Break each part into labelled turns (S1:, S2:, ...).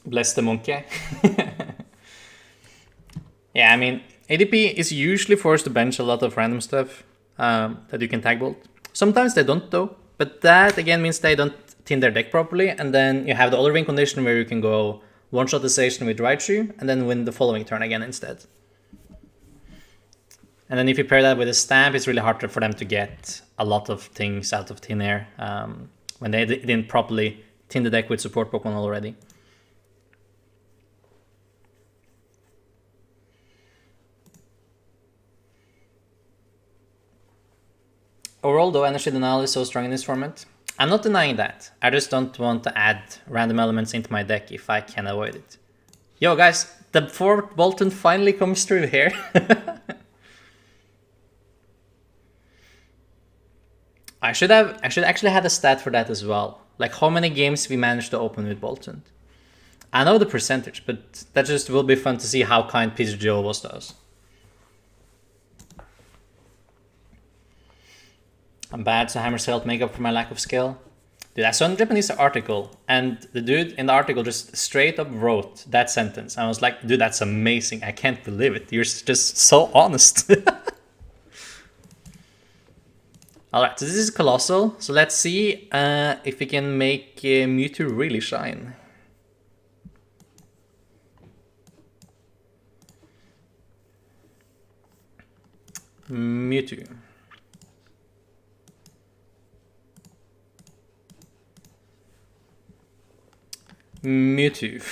S1: Bless the monkey. Yeah, I mean, ADP is usually forced to bench a lot of random stuff that you can tag bolt. Sometimes they don't though, but that again means they don't thin their deck properly, and then you have the other win condition where you can go one-shot the station with Raichu, and then win the following turn again instead. And then if you pair that with a stamp, it's really hard for them to get a lot of things out of thin air when they didn't properly thin the deck with support Pokemon already. Overall, though, Energy Denial is so strong in this format. I'm not denying that. I just don't want to add random elements into my deck if I can avoid it. Yo, guys, the 4th Bolton finally comes through here. I should actually had a stat for that as well. Like how many games we managed to open with Bolton. I know the percentage, but that just will be fun to see how kind PGO was to us. I'm bad, so Hammer's helped make up for my lack of skill. Dude, I saw a Japanese article, and the dude in the article just straight up wrote that sentence. I was like, dude, that's amazing. I can't believe it. You're just so honest. Alright, so this is Colossal. So let's see if we can make Mewtwo really shine. Mewtwo. Mewtwo.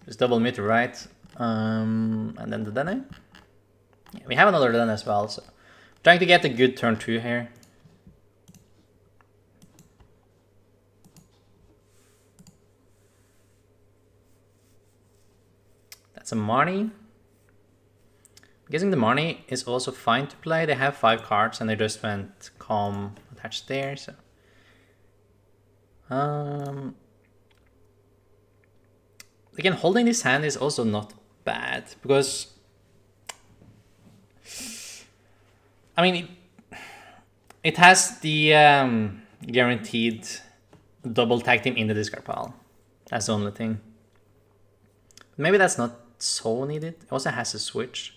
S1: Just double Mewtwo, right? And then the Dene. Yeah, we have another Dene as well, so trying to get a good turn 2 here. That's a Marnie. I'm guessing the Marnie is also fine to play. They have 5 cards and they just went Calm attached there, so. Again, holding this hand is also not bad because I mean it has the guaranteed double tag team in the discard pile. That's the only thing. Maybe that's not so needed. It also has a switch.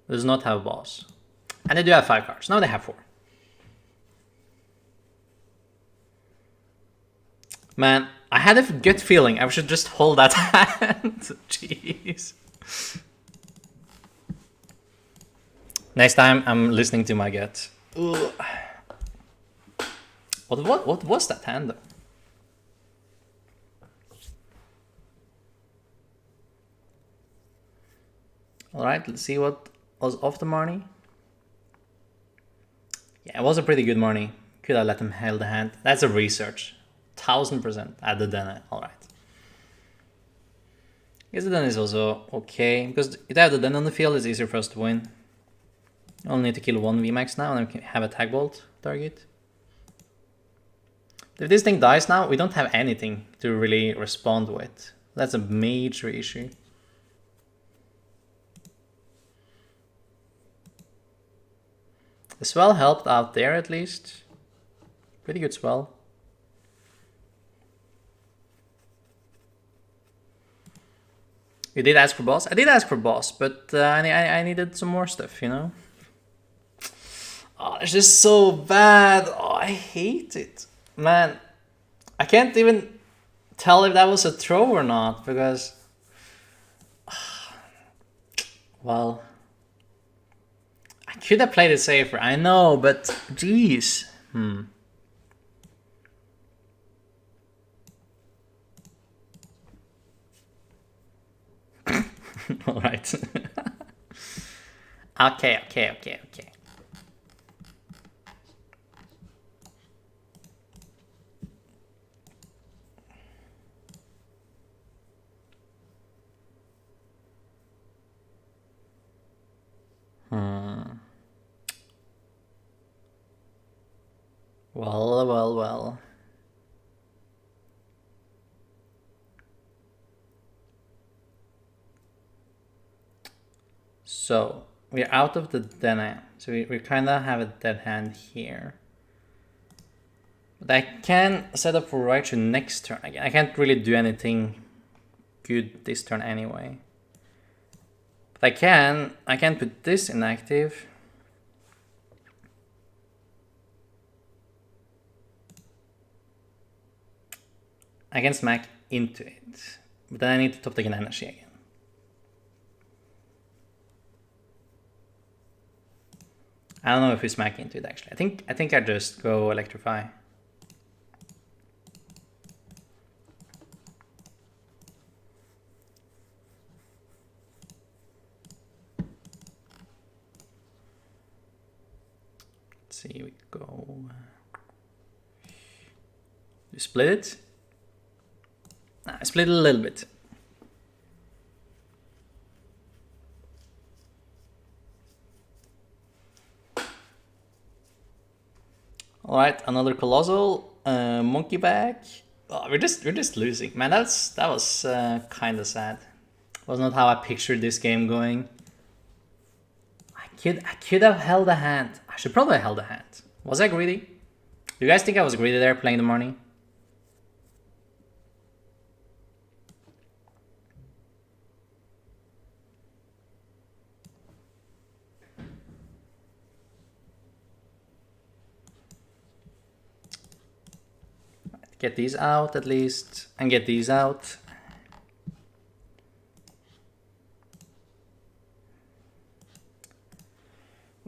S1: It does not have a boss. And they do have 5 cards. Now they have 4. Man, I had a good feeling I should just hold that hand. Jeez. Next time I'm listening to my gut. Ugh. What was that hand though? Alright, let's see what was off the Marnie. Yeah, it was a pretty good Marnie. Could I let him hold the hand? That's a research. 1000% at the Dene. Alright. I guess the Dene is also okay. Because if I have the Dene on the field, it's easier for us to win. I only need to kill 1 VMAX now and then we can have a tag bolt target. If this thing dies now, we don't have anything to really respond with. That's a major issue. The Swell helped out there at least. Pretty good Swell. You did ask for boss? I did ask for boss, but I needed some more stuff, you know? Oh, it's just so bad. Oh, I hate it. Man, I can't even tell if that was a throw or not, because... Well... I could have played it safer, I know, but... Jeez. Alright. Okay. Well. So, we're out of the Dene. So we kind of have a dead hand here. But I can set up for Raichu next turn again. I can't really do anything good this turn anyway. But I can put this inactive. I can smack into it. But then I need to top deck an energy again. I don't know if we smack into it actually. I think I just go electrify. Let's see, we go. You split it? Nah, I split it a little bit. All right, another colossal monkey back. Oh, we're just losing, man. That was kind of sad. Was not how I pictured this game going. I could have held a hand. I should probably have held a hand. Was I greedy? Do you guys think I was greedy there playing the money? Get these out at least, and get these out.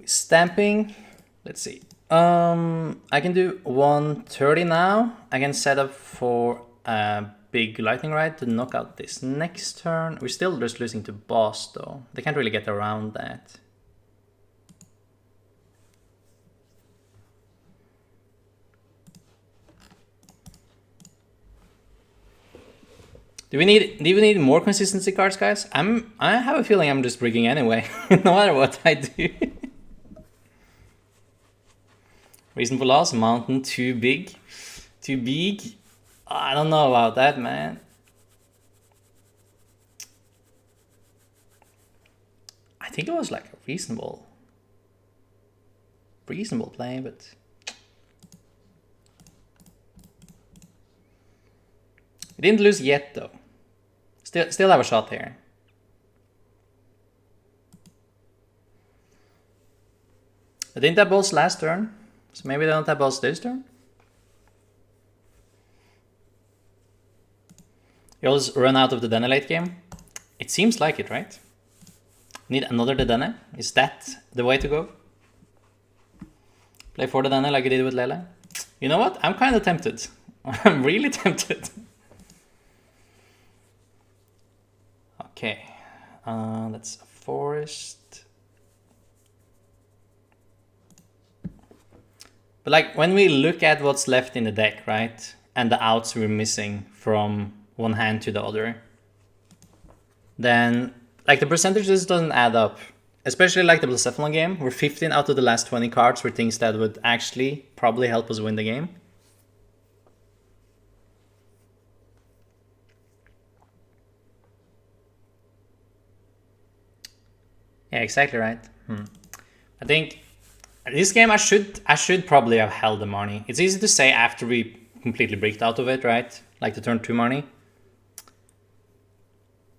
S1: Stamping, let's see. I can do 130 now. I can set up for a big lightning ride to knock out this next turn. We're still just losing to boss though. They can't really get around that. Do we need more consistency cards, guys? I have a feeling I'm just rigging anyway, no matter what I do. Reasonable loss, mountain too big. Too big? I don't know about that, man. I think it was like a reasonable play, but we didn't lose yet though. Still have a shot here. I didn't have balls last turn, so maybe they don't have balls this turn. You always run out of the Dedenne late game. It seems like it, right? Need another Dedenne? Is that the way to go? Play for Dedenne like you did with Lele? You know what? I'm kind of tempted. I'm really tempted. Okay, that's a forest. But like when we look at what's left in the deck, right? And the outs we're missing from one hand to the other, then like the percentages doesn't add up. Especially like the Blacephalon game, where 15 out of the last 20 cards were things that would actually probably help us win the game. Yeah, exactly right. I think this game I should probably have held the money. It's easy to say after we completely bricked out of it, right? Like the turn 2 money.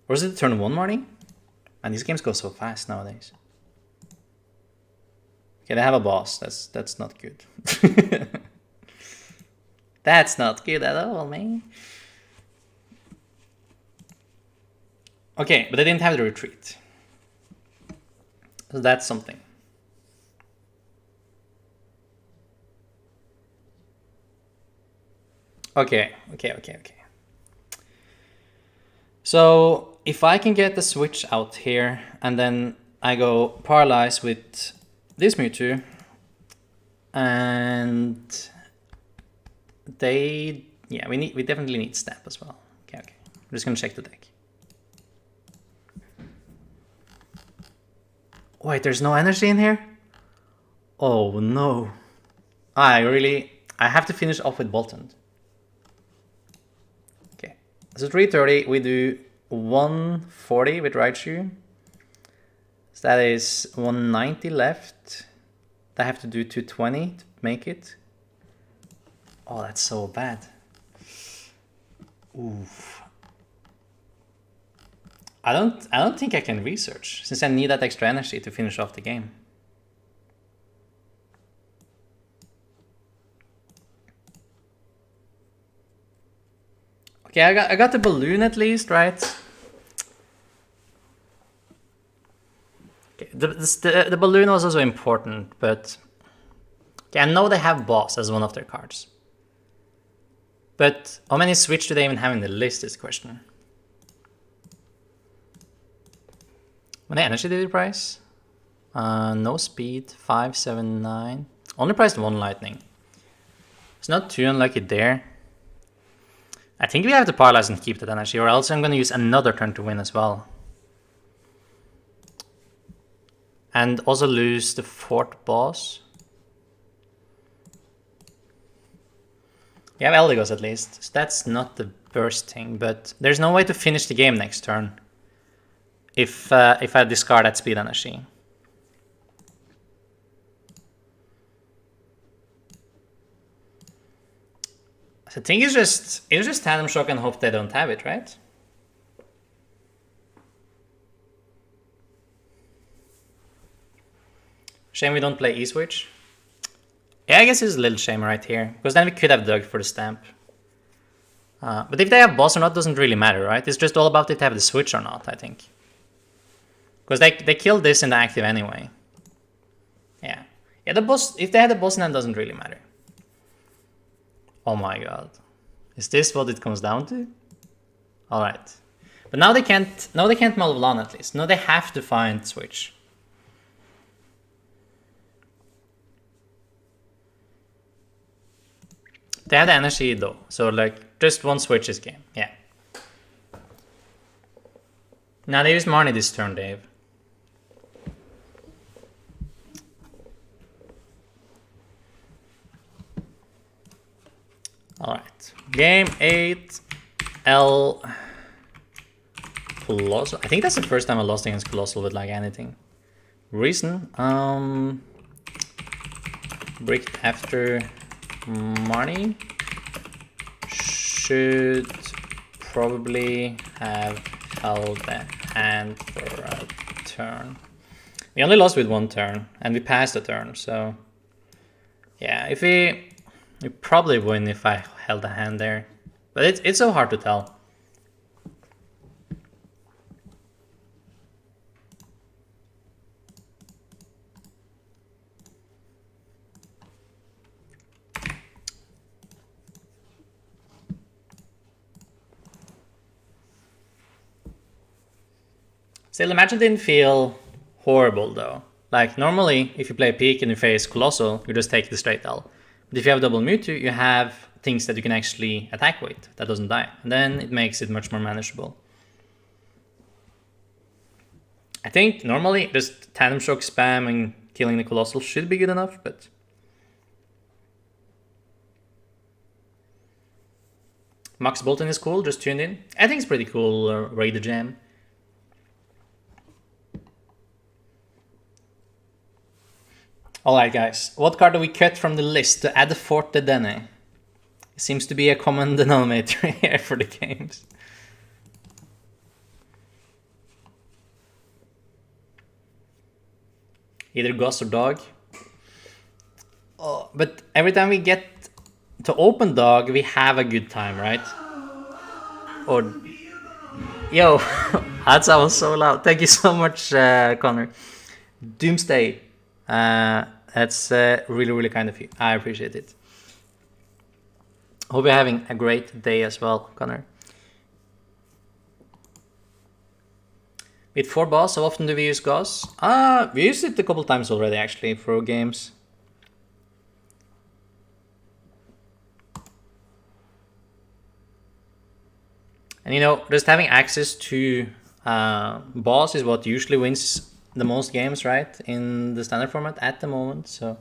S1: Or is it the turn 1 money? And these games go so fast nowadays. Okay, they have a boss. That's not good. That's not good at all, man. Okay, but they didn't have the retreat. So that's something. Okay. So if I can get the switch out here, and then I go paralyze with this Mewtwo, and we definitely need Snap as well. Okay. I'm just gonna check the deck. Wait, there's no energy in here? Oh no. I have to finish off with Bolton. Okay, so 330, we do 140 with Raichu. So that is 190 left. I have to do 220 to make it. Oh, that's so bad. Oof. I don't think I can research, since I need that extra energy to finish off the game. Okay, I got the balloon at least, right? Okay, the balloon was also important, but okay, I know they have boss as one of their cards. But how many switch do they even have in the list is the question. What energy did it price? No speed, 5, 7, 9. Only priced 1 lightning. It's not too unlucky there. I think we have to paralyze and keep that energy, or else I'm going to use another turn to win as well. And also lose the 4th boss. We have Eldigos at least, so that's not the worst thing, but there's no way to finish the game next turn if I discard that speed energy. So I think it's just Tandem Shock and hope they don't have it, right? Shame we don't play E-Switch. Yeah, I guess it's a little shame right here, because then we could have dug for the stamp. But if they have boss or not doesn't really matter, right? It's just all about if they have the switch or not, I think. Because they killed this in the active anyway. Yeah. Yeah, the boss, if they had the boss, then it doesn't really matter. Oh my god. Is this what it comes down to? Alright. But now they can't Malvolan at least. No, they have to find switch. They have the energy though, so like just one switch is game. Yeah. Now they use Marnie this turn, Dave. Alright. Game 8. L. Colossal. I think that's the first time I lost against Colossal with like anything. Reason. Bricked after Marnie. Should probably have held the hand for a turn. We only lost with 1 turn, and we passed the turn, so yeah, if we probably win if I held the hand there, but it's so hard to tell. Still, the matchup didn't feel horrible though. Like normally, if you play Peak and you face Colossal, you just take the straight L. But if you have double Mewtwo, you have things that you can actually attack with that doesn't die. And then it makes it much more manageable. I think normally just Tandem Shock spam and killing the Colossal should be good enough, but Max Bolton is cool, just tuned in. I think it's pretty cool, Raider Jam. Alright guys, what card do we cut from the list to add the Forte Dene? It seems to be a common denominator here for the games. Either Goss or Dog. Oh, but every time we get to open Dog, we have a good time, right? Or... Yo, that sounds so loud. Thank you so much, Connor. Doomsday. That's really, really kind of you. I appreciate it. Hope you're having a great day as well, Connor. With 4 boss, how often do we use Gauss? We used it a couple times already, actually, for games. And you know, just having access to boss is what usually wins the most games, right, in the standard format at the moment, so...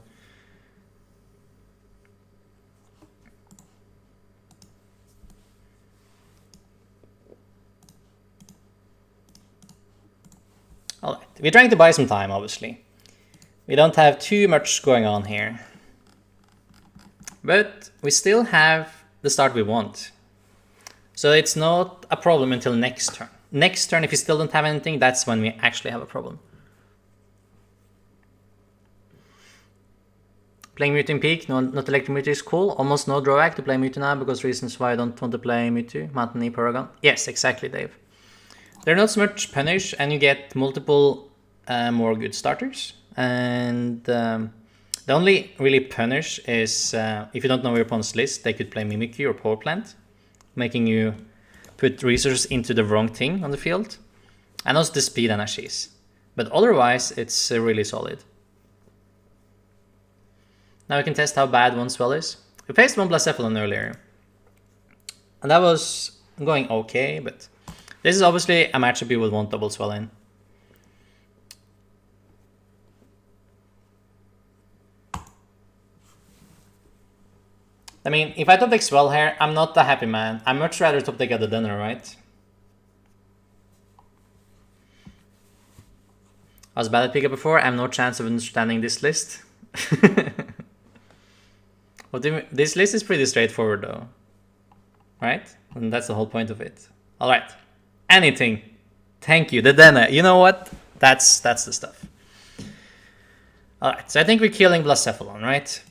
S1: Alright, we're trying to buy some time, obviously. We don't have too much going on here. But we still have the start we want. So it's not a problem until next turn. Next turn, if you still don't have anything, that's when we actually have a problem. Playing Mewtwo in peak, not Electric Mewtwo is cool. Almost no drawback to play Mewtwo now because reasons why I don't want to play Mewtwo. Mountain E Paragon. Yes, exactly, Dave. They're not so much punish, and you get multiple more good starters. And the only really punish is if you don't know your opponent's list, they could play Mimikyu or Power Plant, making you put resources into the wrong thing on the field. And also the speed energies. But otherwise, it's really solid. Now we can test how bad one swell is. We faced one Blacephalon earlier. And that was going okay, but this is obviously a matchup you would want double swell in. I mean, if I top deck swell here, I'm not a happy man. I'd much rather top deck a Dedenne, right? I was bad at Pika before, I have no chance of understanding this list. This list is pretty straightforward though, right? And that's the whole point of it. All right, anything. Thank you, Dedenne. You know what? That's the stuff. All right, so I think we're killing Blacephalon, right?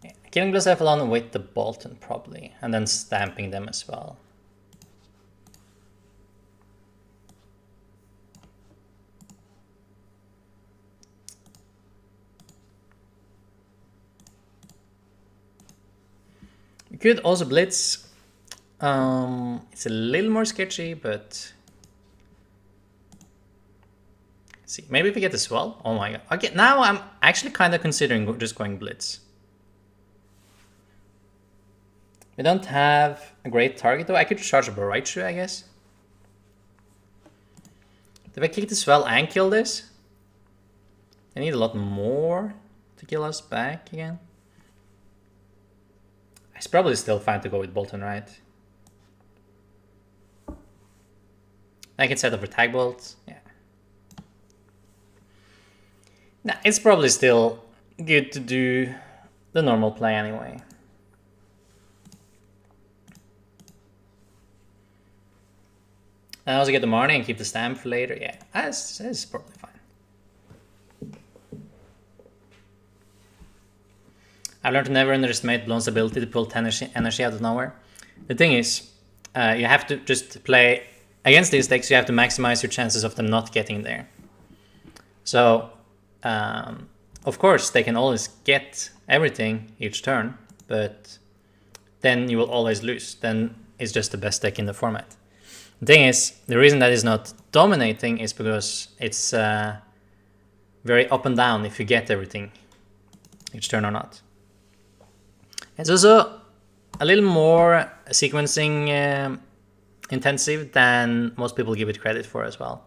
S1: Yeah, killing Blacephalon with the Bolton probably, and then stamping them as well. You could also blitz. It's a little more sketchy, but let's see. Maybe if we get the swell. Oh my god. Okay, now I'm actually kind of considering just going blitz. We don't have a great target though. I could charge a Baraichu, I guess. If I kick the swell and kill this, I need a lot more to kill us back again. It's probably still fine to go with Bolton, right? I can set up for Tag Bolt. Yeah. Nah, it's probably still good to do the normal play anyway. I also get the Marnie and keep the stamp for later. Yeah, that's probably fine. I've learned to never underestimate Blonde's ability to pull energy out of nowhere. The thing is, you have to just play against these decks. You have to maximize your chances of them not getting there. So, of course, they can always get everything each turn, but then you will always lose. Then it's just the best deck in the format. The thing is, the reason that is not dominating is because it's very up and down if you get everything each turn or not. It's also a little more sequencing intensive than most people give it credit for as well.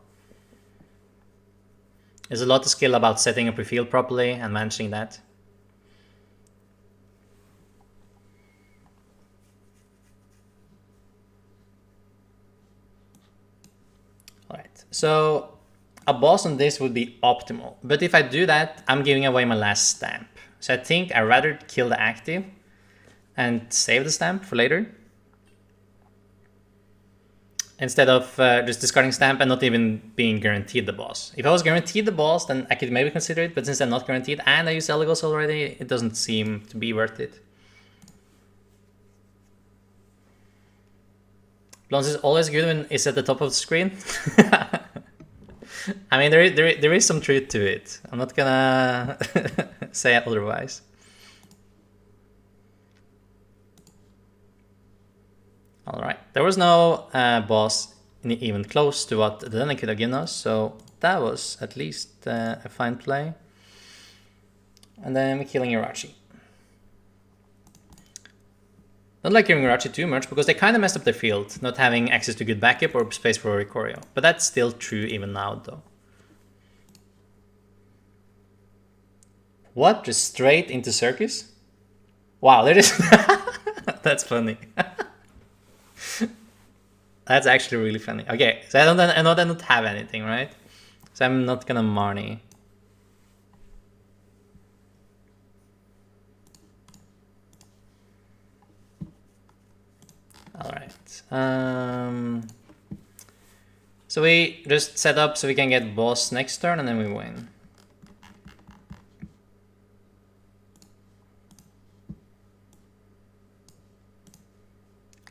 S1: There's a lot of skill about setting up your field properly and managing that. Alright, so a boss on this would be optimal. But if I do that, I'm giving away my last stamp. So I think I'd rather kill the active and save the stamp for later, instead of just discarding stamp and not even being guaranteed the boss. If I was guaranteed the boss, then I could maybe consider it, but since I'm not guaranteed and I use Elegos already, it doesn't seem to be worth it. Blondes is always good when it's at the top of the screen. I mean, there is some truth to it. I'm not gonna say otherwise. Alright, there was no boss even close to what the Dedenne could have given us, so that was at least a fine play. And then we're killing Irachi. Not like killing Irachi too much, because they kind of messed up their field, not having access to good backup or space for Ikorio. But that's still true even now, though. What? Just straight into Circus? Wow, there is... That's funny. That's actually really funny. Okay, so I know they don't have anything, right? So I'm not gonna Marnie. Alright. So we just set up so we can get boss next turn and then we win.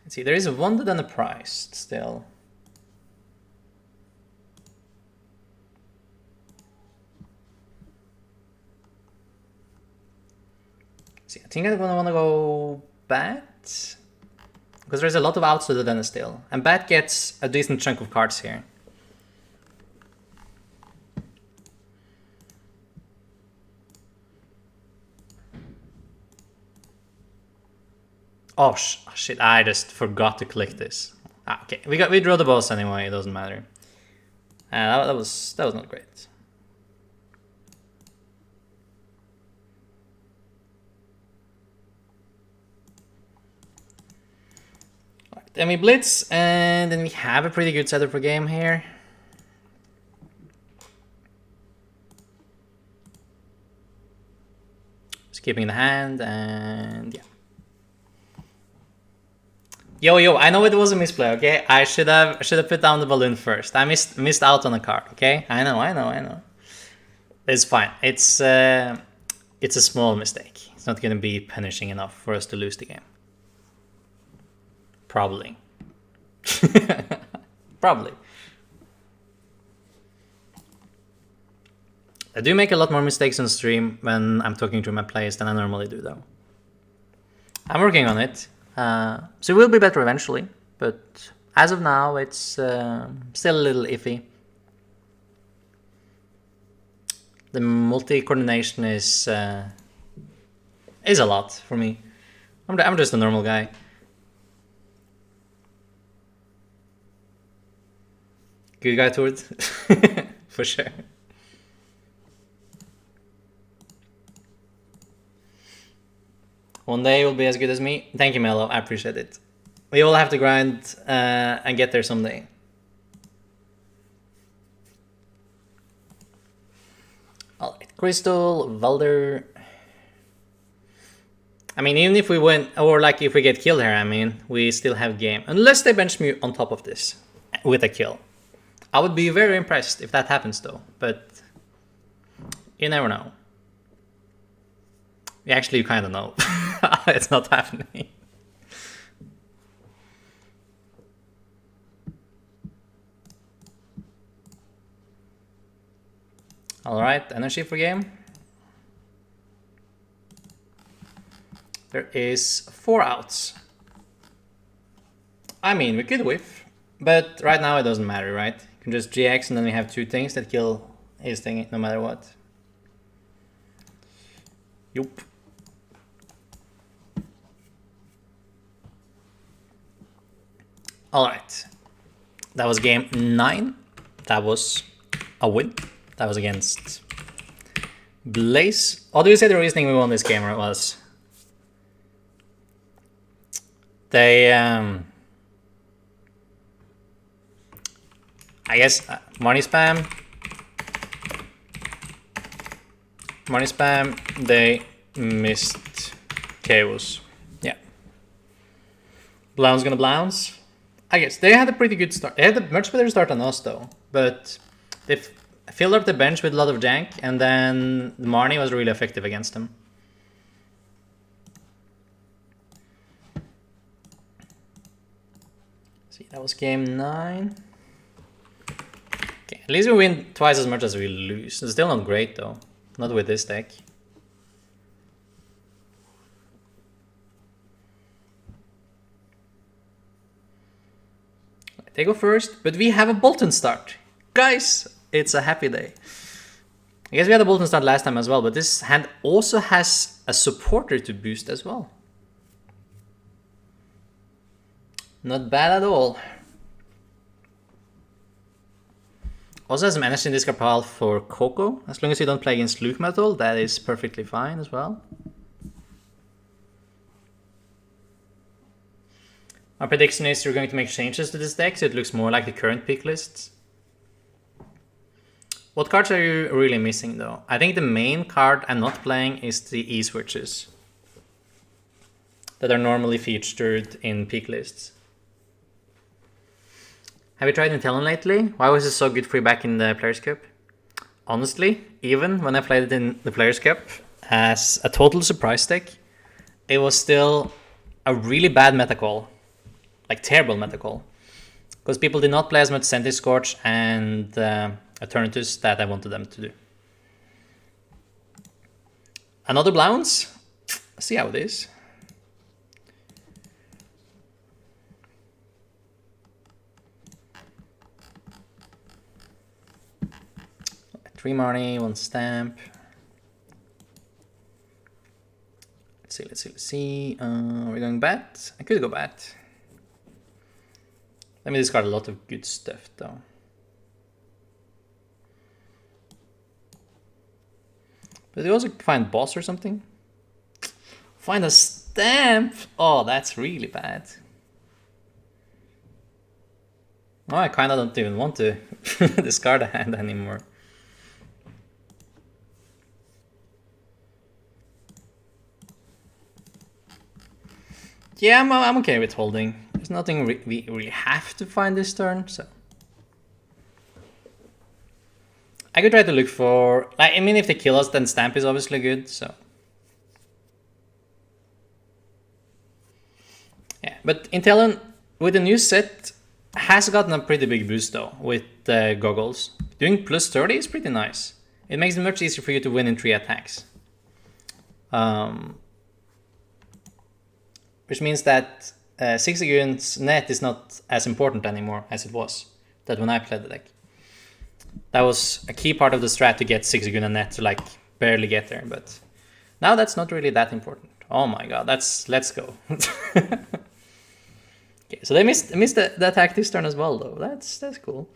S1: Let's see, there is a Wounded and a Prized still. See, I think I'm gonna wanna go Bat. Because there's a lot of outs to the den still. And Bat gets a decent chunk of cards here. Oh shit, I just forgot to click this. Okay, we draw the boss anyway, it doesn't matter. That was not great. Then we blitz, and then we have a pretty good setup for game here. Just keeping the hand, and yeah. Yo, I know it was a misplay, okay? I should have put down the balloon first. I missed out on a card, okay? I know. It's fine. It's a small mistake. It's not gonna be punishing enough for us to lose the game. Probably. Probably. I do make a lot more mistakes on stream when I'm talking to my players than I normally do, though. I'm working on it. So it will be better eventually, but as of now, it's still a little iffy. The multi-coordination is a lot for me. I'm just a normal guy. Good guy, Tord. For sure. One day you'll be as good as me. Thank you, Mello. I appreciate it. We all have to grind and get there someday. Alright, Crystal, Valder. I mean, even if we win, or like if we get killed here, I mean, we still have game. Unless they bench me on top of this with a kill. I would be very impressed if that happens though, but you never know. Actually, you kind of know. It's not happening. Alright, energy for game. There is 4 outs. I mean, we could whiff, but right now it doesn't matter, right? You can just GX and then we have 2 things that kill his thing no matter what. Yup. Alright. That was game 9. That was a win. That was against Blaze. Or do you say the reasoning we won this game was they I guess money spam, they missed chaos. Yeah. Blounce gonna blounce. I guess they had a pretty good start. They had a much better start than us though, but they filled up the bench with a lot of jank, and then Marnie was really effective against them. See, that was game 9. Okay, at least we win twice as much as we lose. It's still not great though, not with this deck. They go first, but we have a Bolton start. Guys, it's a happy day. I guess we had a Bolton start last time as well, but this hand also has a supporter to boost as well. Not bad at all. Also has some energy in this discard pile for Coco. As long as you don't play against LucMetal, that is perfectly fine as well. My prediction is you're going to make changes to this deck so it looks more like the current pick lists. What cards are you really missing though? I think the main card I'm not playing is the E-switches that are normally featured in peak lists. Have you tried Intellion lately? Why was it so good for you back in the Players' Cup? Honestly, even when I played it in the Players' Cup as a total surprise deck, it was still a really bad meta call. Like terrible meta call. Because people did not play as much Sentry Scorch and Eternatus that I wanted them to do. Another Blounce? See how it is. 3 money, 1 stamp. Let's see. Are we going bat? I could go bat. Let me discard a lot of good stuff though. But you also find boss or something? Find a stamp! Oh, that's really bad. Oh, I kinda don't even want to discard a hand anymore. Yeah, I'm okay with holding. There's nothing we really have to find this turn, so. I could try to look for, like, I mean, if they kill us, then stamp is obviously good, so. Yeah, but Intellion, with the new set, has gotten a pretty big boost though, with goggles. Doing plus 30 is pretty nice. It makes it much easier for you to win in 3 attacks. Which means that 6 Segun's net is not as important anymore as it was that when I played the deck. That was a key part of the strat to get 6 Segun and net to like barely get there, but now that's not really that important. Oh my god, let's go. Okay, so they missed the attack this turn as well though. That's cool.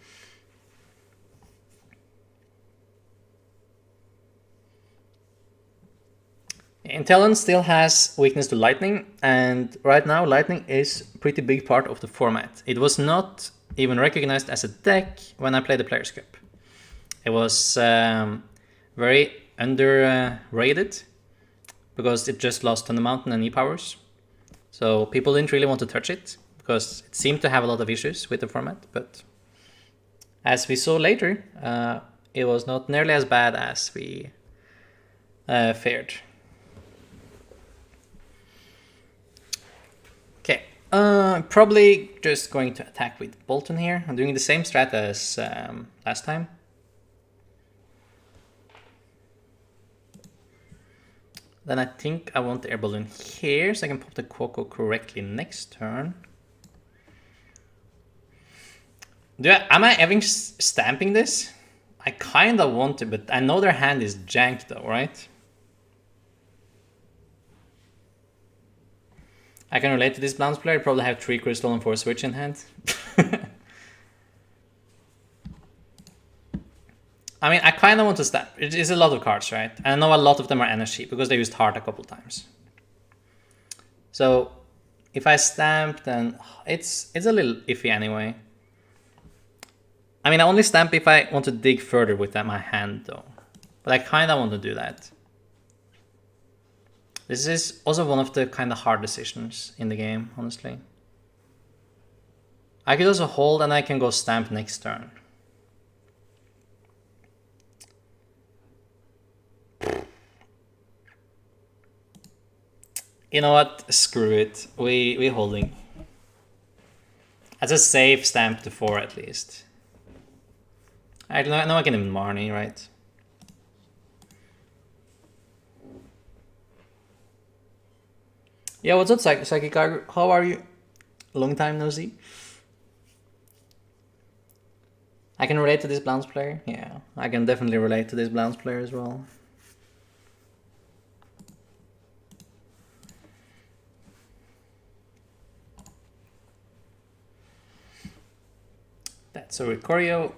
S1: Intellion still has weakness to lightning, and right now lightning is a pretty big part of the format. It was not even recognized as a deck when I played the Players' Cup. It was very underrated because it just lost on the mountain and E-powers. So people didn't really want to touch it because it seemed to have a lot of issues with the format. But as we saw later, it was not nearly as bad as we feared. Okay, probably just going to attack with Bolton here. I'm doing the same strat as last time. Then I think I want the air balloon here, so I can pop the Quoko correctly next turn. Am I ever stamping this? I kinda want to, but I know their hand is jank though, right? I can relate to this Blounce player, probably have 3 crystal and 4 switch in hand. I mean, I kind of want to stamp. It is a lot of cards, right? And I know a lot of them are energy because they used heart a couple times. So if I stamp, then it's a little iffy anyway. I mean, I only stamp if I want to dig further with my hand though. But I kind of want to do that. This is also one of the kind of hard decisions in the game, honestly. I could also hold and I can go stamp next turn. You know what? Screw it. We holding. That's a safe stamp to 4 at least. I know I can even Marnie, right? Yeah, what's up, Psychic? How are you? Long time no see. I can relate to this Blounce player. Yeah, I can definitely relate to this Blounce player as well. That's a Ricorio.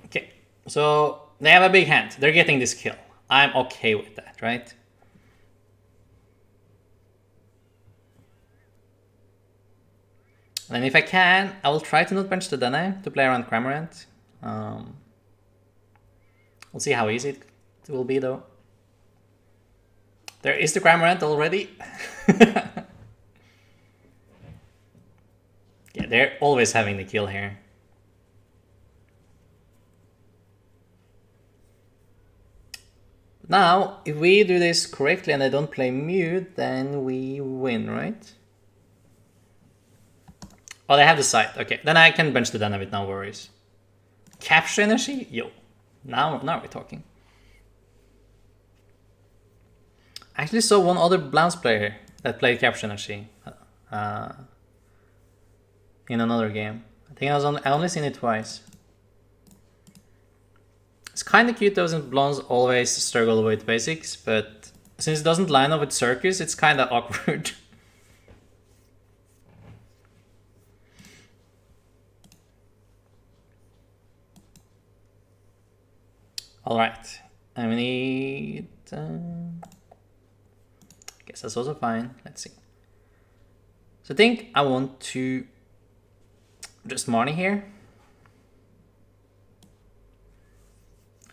S1: Okay, so they have a big hand. They're getting this kill. I'm okay with that, right? And if I can, I will try to not bench the Dene to play around Cramorant. We'll see how easy it will be though. There is the Cramorant already. Yeah, they're always having the kill here. Now, if we do this correctly and I don't play mute, then we win, right? Oh, they have the site. Okay, then I can bench the Dana with no worries. Capture energy? Yo, now we're talking. I actually saw one other Blounce player that played capture energy in another game. I think I only seen it twice. It's kind of cute though, since Blondes always struggle with basics, but since it doesn't line up with Circus, it's kind of awkward. Alright, I need... guess that's also fine. Let's see. So I think I want to just Marnie here.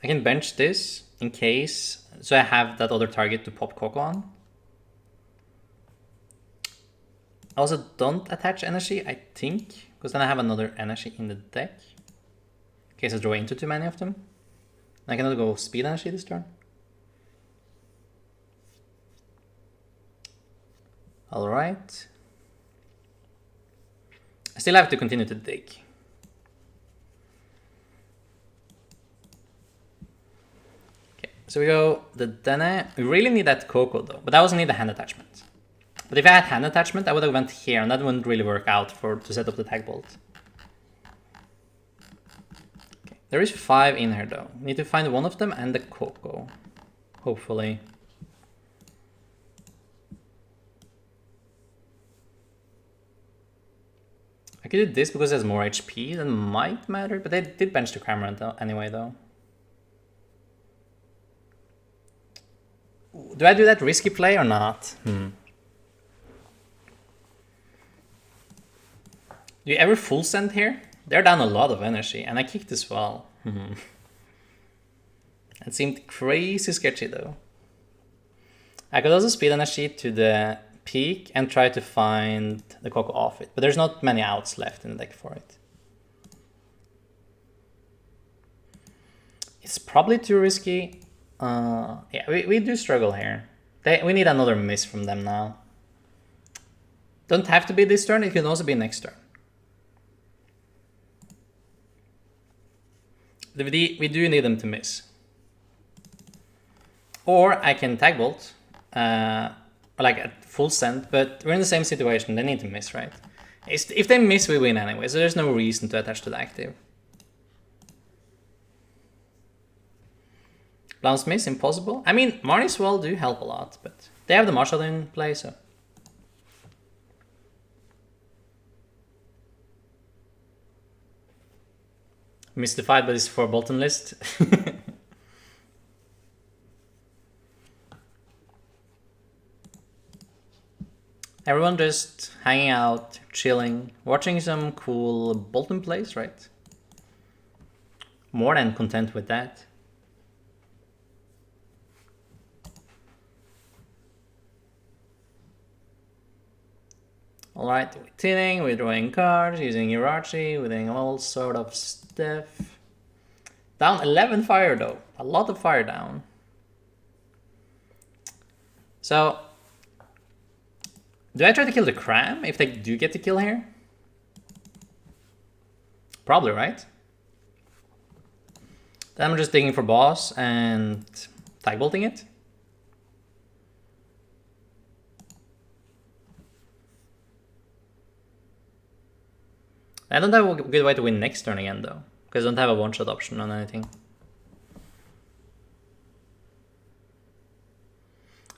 S1: I can bench this in case, so I have that other target to pop Coco on. I also don't attach energy, I think, because then I have another energy in the deck. In case I draw into too many of them. I cannot go speed energy this turn. Alright. I still have to continue to dig. Okay, so we go the Dene. We really need that Coco though, but I also need a hand attachment. But if I had hand attachment, I would have went here, and that wouldn't really work out to set up the tag bolt. Okay, there is 5 in here though. Need to find one of them and the Coco, hopefully. I could do this because it has more HP, that might matter, but they did bench the Cramorant though, anyway though. Do I do that risky play or not? Do you ever full send here? They're down a lot of energy, and I kicked as well. That seemed crazy sketchy though. I could also speed energy to the peak and try to find the Coco off it, but there's not many outs left in the deck for it. It's probably too risky. Yeah, we do struggle here. We need another miss from them now. Don't have to be this turn, it can also be next turn. We do need them to miss. Or I can tag bolt, like at full send, but we're in the same situation, they need to miss, right? If they miss, we win anyway, so there's no reason to attach to the active. Blounce miss, impossible. I mean, Marnie's well do help a lot, but they have the Marshall in play, so. Mystified by this 4 Bolton list. Everyone just hanging out, chilling, watching some cool Bolton plays, right? More than content with that. Alright, we're tinning, we're drawing cards, using Irachi, we're doing all sort of stuff. Down 11 fire though, a lot of fire down. So, do I try to kill the Cram if they do get the kill here? Probably, right? Then I'm just digging for boss and tag bolting it. I don't have a good way to win next turn again though, because I don't have a one-shot option on anything.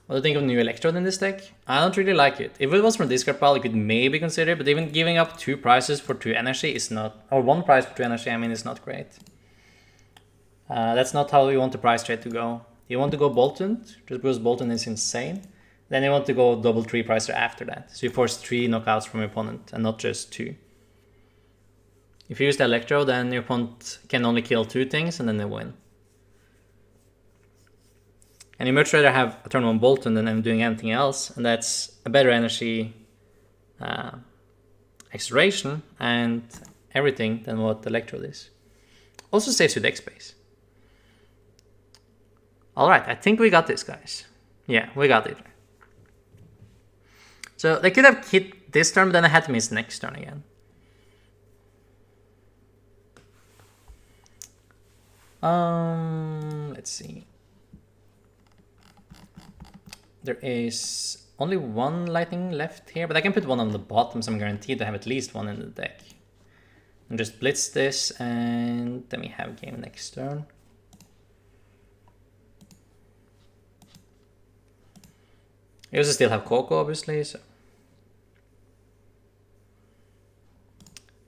S1: What do you think of new Electrode in this deck? I don't really like it. If it was from discard pile, you could maybe consider it, but even giving up 2 prizes for 2 energy is not, or 1 prize for 2 energy, I mean, is not great. That's not how you want the prize trade to go. You want to go Bolton, just because Bolton is insane. Then you want to go double 3 prizer after that. So you force 3 knockouts from your opponent and not just 2. If you use the Electro, then your opponent can only kill 2 things and then they win. And you much rather have a turn 1 Bolton than doing anything else, and that's a better energy acceleration and everything than what Electrode is. Also saves you deck space. Alright, I think we got this, guys. Yeah, we got it. So they could have hit this turn, but then I had to miss next turn again. Let's see. There is only one lightning left here, but I can put one on the bottom, so I'm guaranteed to have at least one in the deck. And just blitz this, and then we have game next turn. We also still have Coco, obviously, so.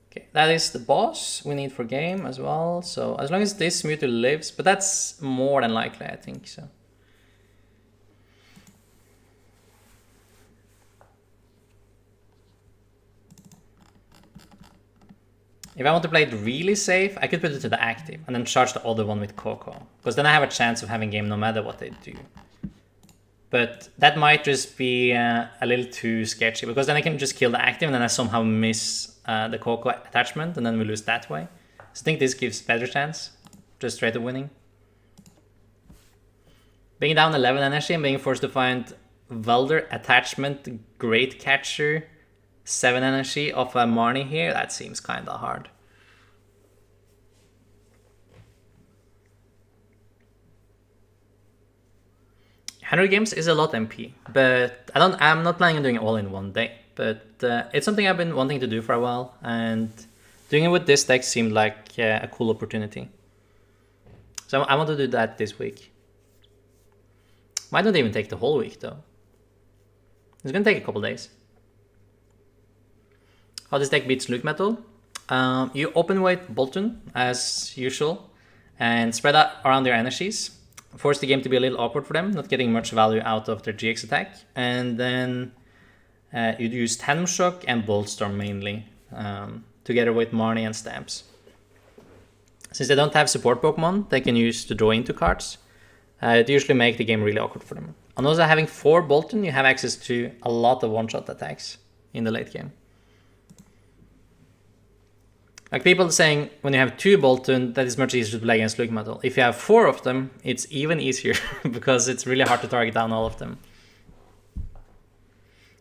S1: Okay, that is the boss we need for game as well, so as long as this Mewtwo lives, but that's more than likely, I think, so. If I want to play it really safe, I could put it to the active and then charge the other one with Coco, because then I have a chance of having game no matter what they do. But that might just be a little too sketchy, because then I can just kill the active and then I somehow miss the Coco attachment and then we lose that way. So I think this gives better chance, just straight to winning. Being down 11 energy and being forced to find Welder attachment, Great Catcher, 7 energy of a Marnie here, that seems kinda hard. $100 games is a lot MP, but I'm not planning on doing it all in one day. But it's something I've been wanting to do for a while, and doing it with this deck seemed like a cool opportunity. So I want to do that this week. Might not even take the whole week though. It's gonna take a couple days. How this deck beats LucMetal. You open weight Bolton as usual and spread out around their energies. Force the game to be a little awkward for them, not getting much value out of their GX attack. And then you'd use Tandem Shock and Boltstorm mainly, together with Marnie and Stamps. Since they don't have support Pokemon they can use to draw into cards, it usually make the game really awkward for them. And also having 4 Bolton, you have access to a lot of one-shot attacks in the late game. Like people saying when you have 2 Bolton, that is much easier to play against LucMetal. If you have 4 of them, it's even easier because it's really hard to target down all of them.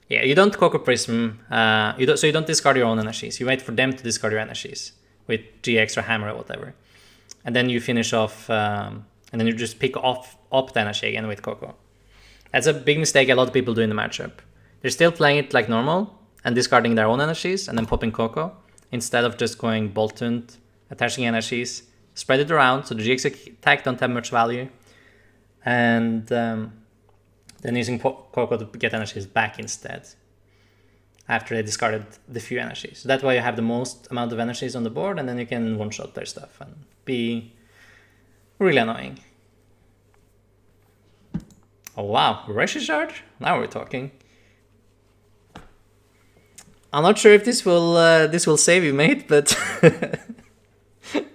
S1: Yeah, you don't Coco Prism, so you don't discard your own energies. You wait for them to discard your energies with GX or Hammer or whatever. And then you finish off, and then you just pick up the energy again with Coco. That's a big mistake a lot of people do in the matchup. They're still playing it like normal and discarding their own energies and then popping Coco, instead of just going Bolton, attaching energies, spread it around so the GX attack don't have much value, and then using Coco to get energies back instead, after they discarded the few energies. So that way you have the most amount of energies on the board, and then you can one-shot their stuff and be really annoying. Oh wow, Rush Shard? Now we're talking. I'm not sure if this will save you, mate, but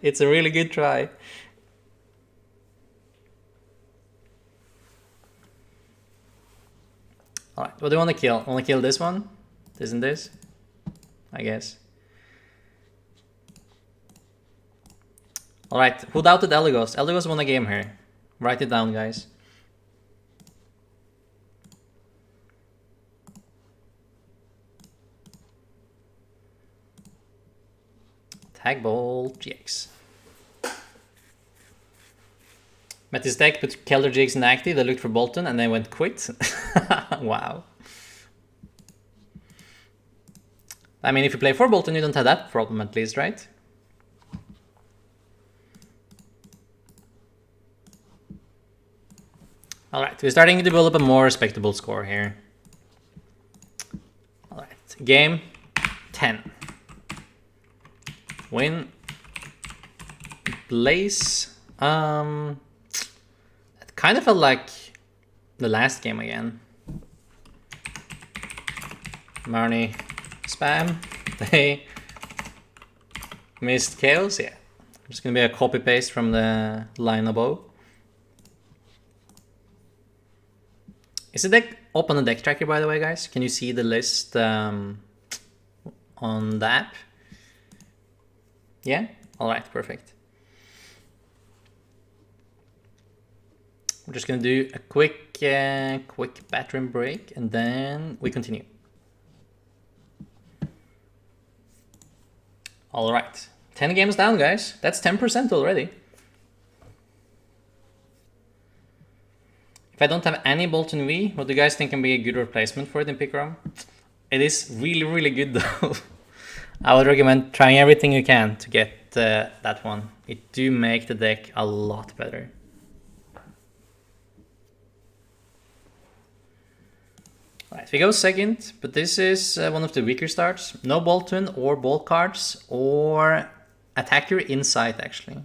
S1: it's a really good try. Alright, what do you want to kill? Want to kill this one? Isn't this? I guess. Alright, who doubted Elagos? Elagos won a game here. Write it down, guys. Tag Ball GX. Met this deck, put Keldor GX in active, they looked for Bolton and they went quit. Wow. I mean, if you play 4 Bolton, you don't have that problem at least, right? Alright, we're starting to develop a more respectable score here. Alright, game 10. Win. Blaze. It kind of felt like the last game again. Marnie spam. They missed Chaos. Yeah. Just gonna be a copy paste from the line above. Is the deck up on the deck tracker, by the way, guys? Can you see the list on the app? Yeah? Alright, perfect. We're just gonna do a quick bathroom break and then we continue. Alright, 10 games down, guys. That's 10% already. If I don't have any Bolton V, what do you guys think can be a good replacement for it in Picarum? It is really, really good though. I would recommend trying everything you can to get that one. It do make the deck a lot better. Alright, we go second, but this is one of the weaker starts. No Bolton or Bolt cards or Attacker Insight actually.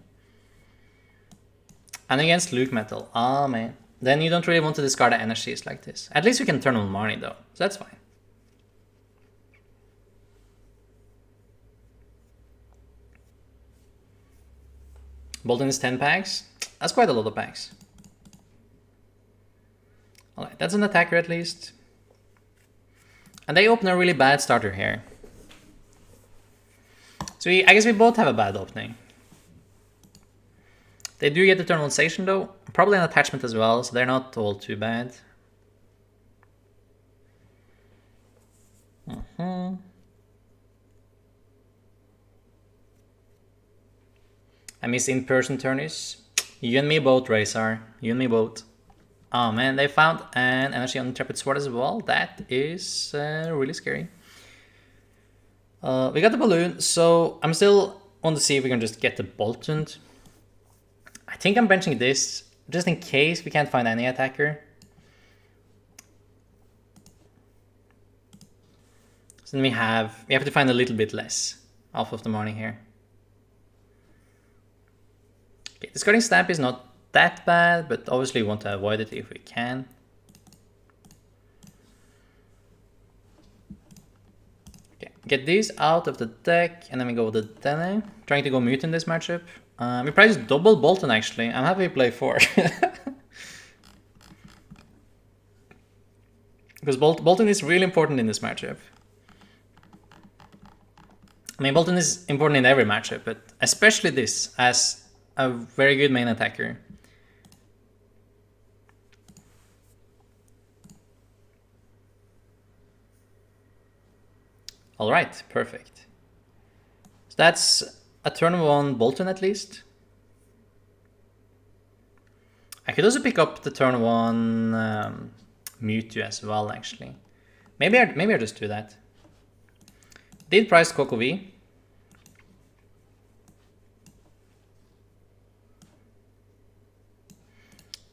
S1: And against LucMetal. Oh man. Then you don't really want to discard the energies like this. At least you can turn on Marnie though, so that's fine. Bolton is 10 packs. That's quite a lot of packs. Alright, that's an attacker at least. And they open a really bad starter here. So I guess we both have a bad opening. They do get Eternalization though. Probably an attachment as well, so they're not all too bad. I miss in-person tourneys. You and me both, Razor. You and me both. Oh man, they found an energy on Intrepid Sword as well. That is really scary. We got the balloon, so I'm still want to see if we can just get the Bolton. I think I'm benching this just in case we can't find any attacker. So then we have to find a little bit less off of the morning here. Okay, discarding Stamp is not that bad, but obviously we want to avoid it if we can. Okay, get these out of the deck, and then we go with the Dene. Trying to go mute in this matchup. We probably just double Bolton actually. I'm happy we play 4. Because Bolton is really important in this matchup. I mean, Bolton is important in every matchup, but especially this as a very good main attacker. Alright, perfect. So that's a turn 1 Bolton at least. I could also pick up the turn 1 Mewtwo as well actually. Maybe I just do that. Did price Coco V.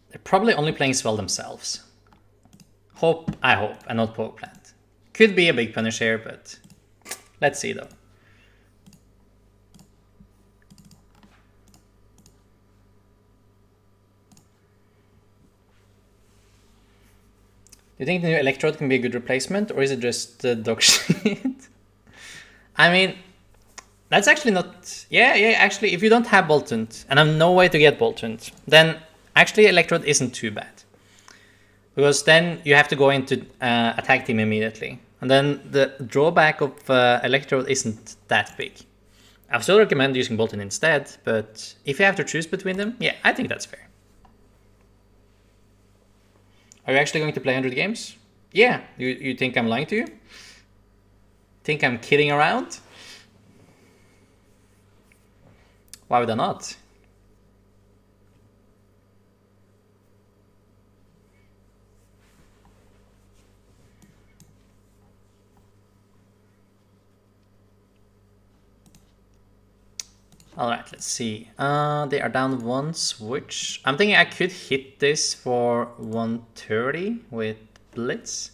S1: They're probably only playing Swell themselves. I hope, and not Power Plant. Could be a big punish here, but let's see though. Do you think the new Electrode can be a good replacement, or is it just dog shit? I mean, that's actually not... Yeah, actually, if you don't have Bolton, and have no way to get Bolton, then actually Electrode isn't too bad. Because then you have to go into attack team immediately. And then the drawback of Electrode isn't that big. I still recommend using Bolton instead, but if you have to choose between them, yeah, I think that's fair. Are you actually going to play 100 games? Yeah, you think I'm lying to you? Think I'm kidding around? Why would I not? Alright, let's see. They are down 1 switch. I'm thinking I could hit this for 130 with Blitz.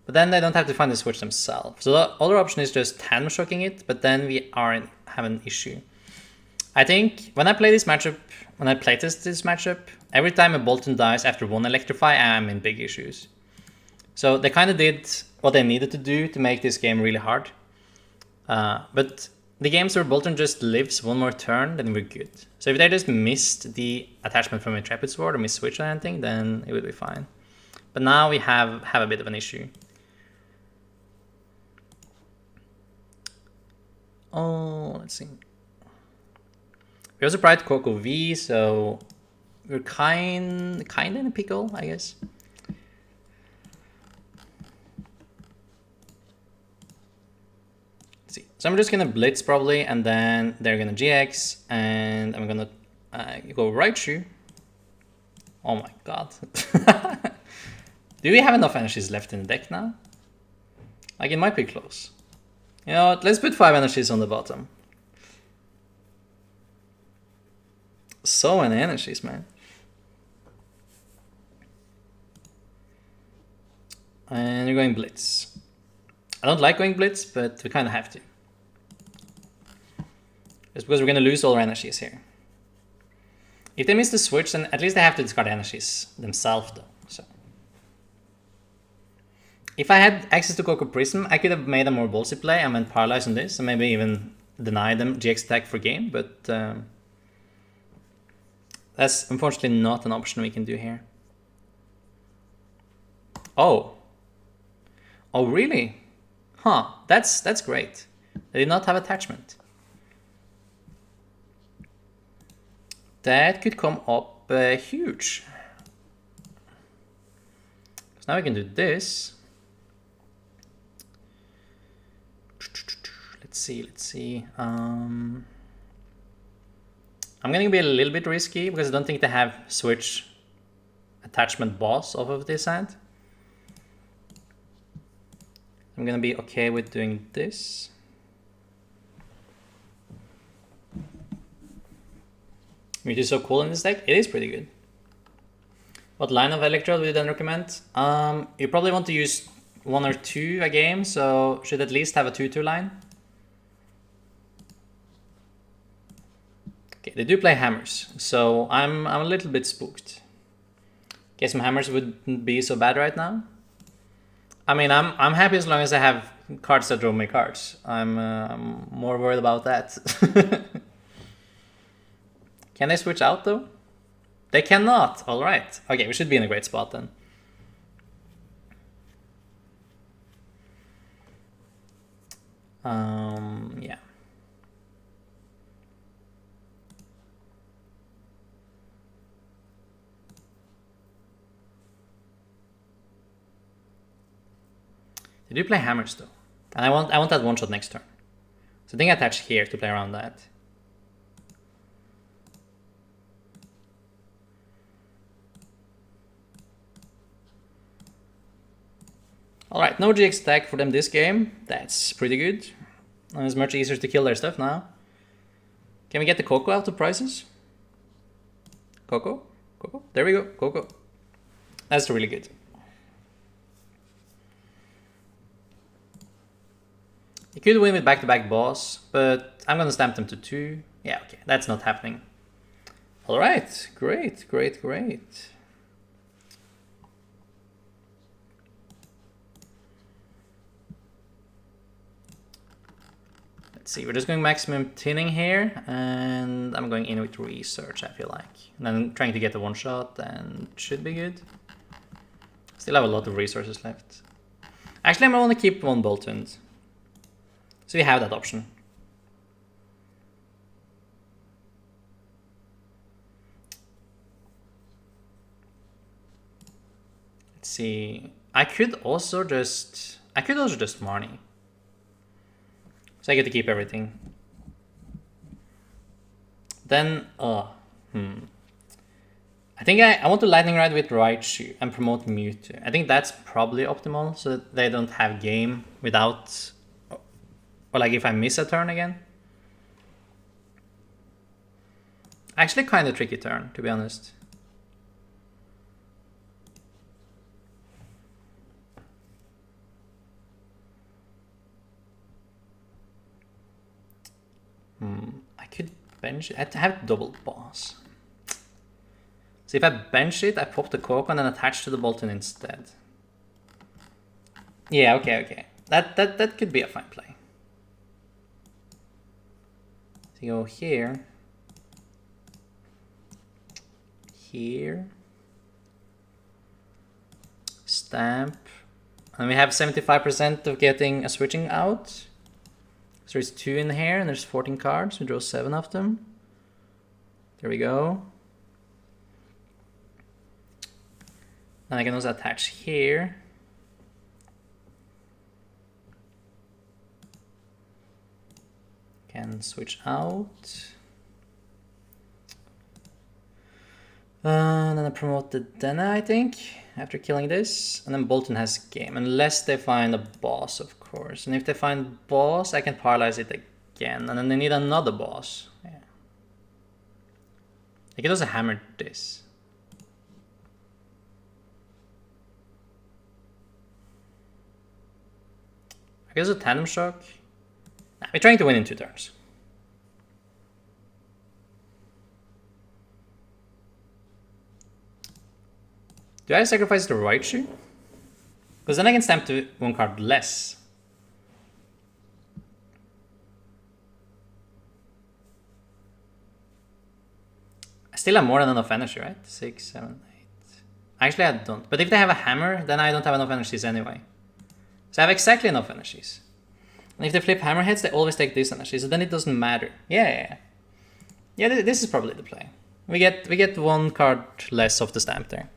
S1: But then they don't have to find the switch themselves. So the other option is just hand shocking it, but then we have an issue. I think when I play this matchup, when I playtest this matchup, every time a Bolton dies after 1 Electrify, I'm in big issues. So they kind of did what they needed to do to make this game really hard. But the games where Bolton just lives 1 more turn, then we're good. So if they just missed the attachment from Intrepid Sword or missed switch or anything, then it would be fine. But now we have a bit of an issue. Oh, let's see. We also tried Coco V, so we're kind in a pickle, I guess. Let's see. So I'm just gonna blitz probably, and then they're gonna GX, and I'm gonna go right shoe. Oh my god. Do we have enough energies left in the deck now? Like, it might be close. You know what? Let's put 5 energies on the bottom. So many energies, man. And you're going blitz. I don't like going blitz, but we kind of have to. Just because we're going to lose all our energies here. If they miss the switch, then at least they have to discard energies themselves, though. So, if I had access to Coco Prism, I could have made a more ballsy play and went paralyze on this, and maybe even deny them GX attack for game, but that's unfortunately not an option we can do here. Oh. Oh, really? Huh, that's great. They did not have attachment. That could come up huge. So now we can do this. Let's see. I'm gonna be a little bit risky because I don't think they have switch attachment boss off of this hand. I'm gonna be okay with doing this. Which is so cool in this deck. It is pretty good. What line of Electrode would you then recommend? You probably want to use 1 or 2 a game, so should at least have a 2/2 line. Okay, they do play hammers, so I'm a little bit spooked. Okay, some hammers wouldn't be so bad right now. I mean, I'm happy as long as I have cards that draw me cards. I'm more worried about that. Can they switch out though? They cannot. All right. Okay, we should be in a great spot then. Yeah. They do play hammers though, and I want that one shot next turn. So I think I attach here to play around that. All right, no GX attack for them this game. That's pretty good. And it's much easier to kill their stuff now. Can we get the Coco out of prices? Coco? There we go, Coco. That's really good. You could win with back-to-back boss, but I'm gonna stamp them to 2. Yeah, okay, that's not happening. All right, great. Let's see, we're just going maximum tinning here, and I'm going in with research, I feel like. And then trying to get the one shot, and should be good. Still have a lot of resources left. Actually, I might want to keep 1 Boltund. So you have that option. Let's see. I could also just Marnie. So I get to keep everything. Then I think I want to Lightning Ride with Raichu and promote Mewtwo. I think that's probably optimal so that they don't have game without, or like if I miss a turn again. Actually kind of tricky turn, to be honest. I could bench it. I have double boss. So if I bench it, I pop the Coco and then attach to the Bolton instead. Yeah, okay. That could be a fine play. So you go here. stamp. And we have 75% of getting a switching out. So there's 2 in here and there's 14 cards. We draw 7 of them. There we go. And I can also attach here. Can switch out. Then I promoted Denna, I think, after killing this. And then Bolton has game, unless they find a boss, of course. And if they find boss, I can paralyze it again. And then they need another boss. Yeah. I can also hammer this. I guess a tandem shock. Nah, we're trying to win in 2 turns. Do I sacrifice the right shoe? Because then I can stamp to 1 card less. I still have more than enough energy, right? 6, 7, 8. Actually, I don't. But if they have a hammer, then I don't have enough energies anyway. So I have exactly enough energies. And if they flip hammerheads, they always take this energy, so then it doesn't matter. Yeah. This is probably the play. We get 1 card less of the stamp there.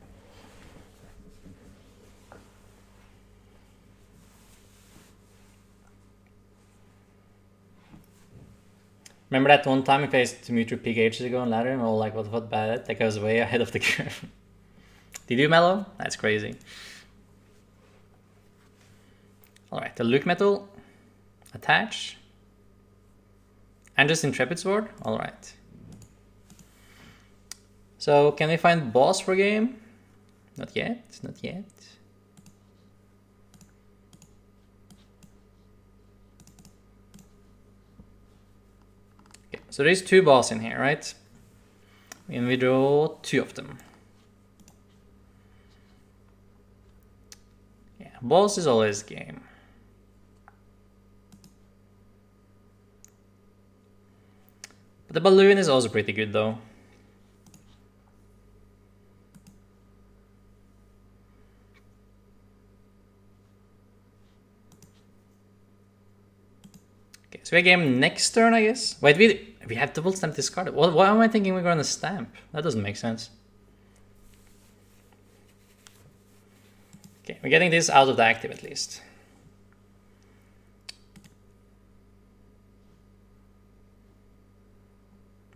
S1: Remember that one time we faced Dimitri Pig ages ago on ladder, and we're all like, what bad? That guy was way ahead of the curve. Did you mellow? That's crazy. Alright, the LucMetal. Attach. And just Intrepid Sword? Alright. So, can we find boss for game? Not yet, not yet. Okay, so there's 2 boss in here, right? And we draw 2 of them. Yeah, boss is always game. But the balloon is also pretty good though. Okay, so we have game next turn, I guess. Wait, we have double stamp discarded. Why am I thinking we're gonna stamp? That doesn't make sense. Okay, we're getting this out of the active at least.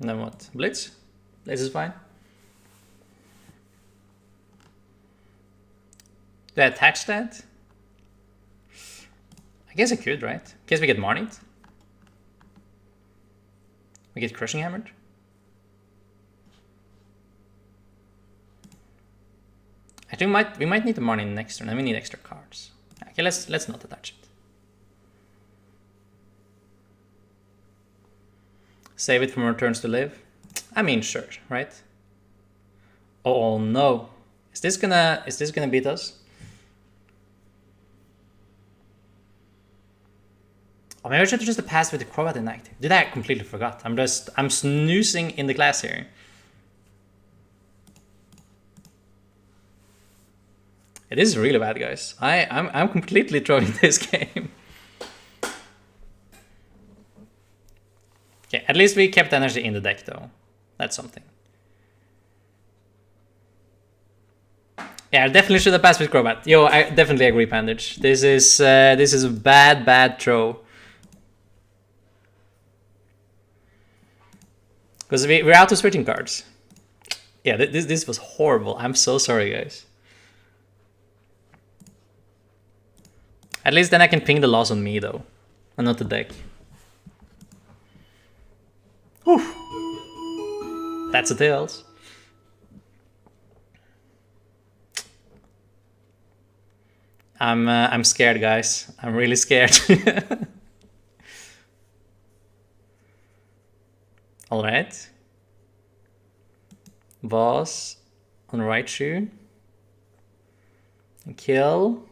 S1: And then what? Blitz? Blitz is fine. Do I attach that? I guess I could, right? In case we get Marnit. We get Crushing Hammered. I think we might need the Marnit next turn, and we need extra cards. Okay, let's not attach it. Save it for more turns to live. I mean, sure, right? Oh no. Is this gonna beat us? Oh, maybe I should just pass with the Crobat inactive. Did I completely forgot? I'm snoozing in the class here. It is really bad, guys. I'm completely throwing this game. Okay, at least we kept energy in the deck though. That's something. Yeah, I definitely should have passed with Crobat. Yo, I definitely agree, Pandage. This is a bad throw. Because we're out of switching cards. Yeah, this was horrible. I'm so sorry, guys. At least then I can ping the loss on me though, and not the deck. Whew. That's a tails. I'm scared, guys. I'm really scared. All right. Boss on right shoe. And kill.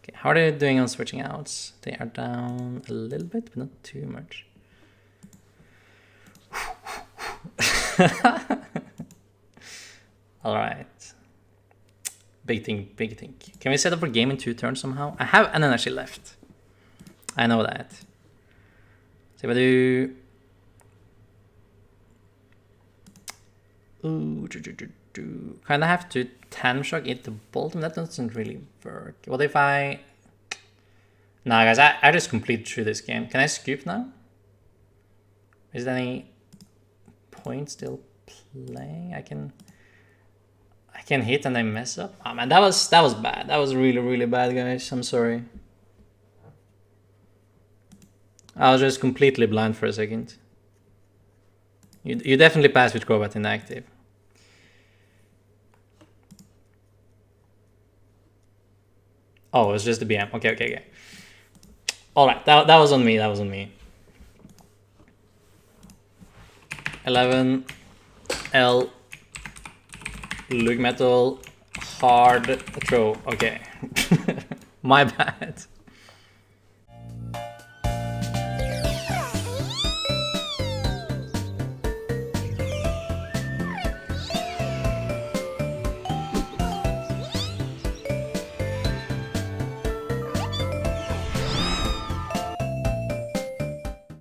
S1: Okay, how are they doing on switching outs? They are down a little bit, but not too much. All right. Big thing, big thing. Can we set up a game in 2 turns somehow? I have an energy left. I know that. So if I do... Ooh, kind of have to 10 shock into bolt, and that doesn't really work. What if I... Nah, guys, I just completed through this game. Can I scoop now? Is there any point still playing? I can hit and I mess up. Oh man, that was bad. That was really, really bad, guys. I'm sorry. I was just completely blind for a second. You definitely passed with Crobat inactive. Oh, it was just the BM. Okay. All right, that was on me. That was on me. 11 L LucMetal hard throw. Okay, my bad.